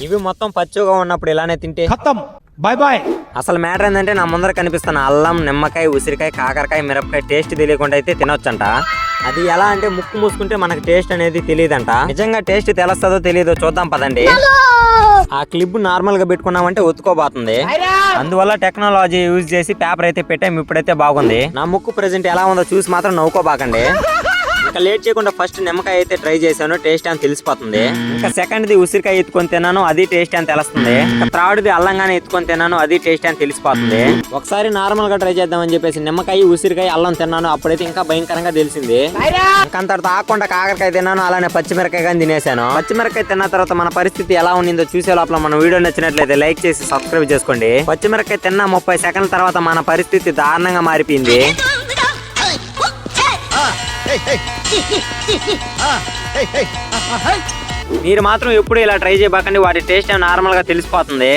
ఇవి మొత్తం పచ్చిగా ఉన్నప్పుడు ఇలానే తింటే खत्म बाय बाय। అసలు మ్యాటర్ ఏంటంటే నా ముందర కనిపిస్తున్న అల్లం, నిమ్మకాయ, ఉసిరికాయ, కాకరకాయ, మిరపకాయ టేస్ట్ తెలియకుండా అయితే తినొచ్చంట. అది ఎలా అంటే ముక్కు మూసుకుంటే మనకు టేస్ట్ అనేది తెలియదంట. నిజంగా టేస్ట్ తెలుస్తుందో తెలియదో చూద్దాం పదండి. ఆ క్లిప్ నార్మల్ గా పెట్టుకున్నామంటే ఒత్తుకోబోతుంది. అందువల్ల టెక్నాలజీ యూజ్ చేసి పేపర్ అయితే పెట్టాము. ఇప్పుడైతే బాగుంది. నా ముక్కు ప్రెజెంట్ ఎలా ఉందో చూసి మాత్రం నవ్వుకోబాకండి. ఇంకా లేట్ చేయకుండా ఫస్ట్ నిమ్మకాయ అయితే ట్రై చేశాను, టేస్ట్ అని తెలిసిపోతుంది. ఇంకా సెకండ్ ది ఉసిరికాయ ఎత్తుకొని తిన్నాను, అది టేస్ట్ అని తెలుస్తుంది. ఇంకా థర్డ్ ది అల్లంగానే ఎత్తుకొని తిన్నాను, అది టేస్ట్ అని తెలిసిపోతుంది. ఒకసారి నార్మల్ గా ట్రై చేద్దామని చెప్పేసి నిమ్మకాయ, ఉసిరికాయ, అల్లం తిన్నాను, అప్పుడైతే ఇంకా భయంకరంగా తెలిసింది. ఇంకా అంత ఆకుండా కాకరకాయ తిన్నాను, అలానే పచ్చిమిరకాయ కానీ తినేసాను. పచ్చిమిరకాయ తిన్న తర్వాత మన పరిస్థితి ఎలా ఉండిందో చూసే లోపల మన వీడియో నచ్చినట్లయితే లైక్ చేసి సబ్స్క్రైబ్ చేసుకోండి. పచ్చిమిరకాయ తిన్న 30 సెకండ్ల తర్వాత మన పరిస్థితి దారుణంగా మారిపోయింది. మీరు మాత్రం ఎప్పుడు ఇలా ట్రై చేయబాకండి, వాటి టేస్ట్ నార్మల్ గా తెలిసిపోతుంది.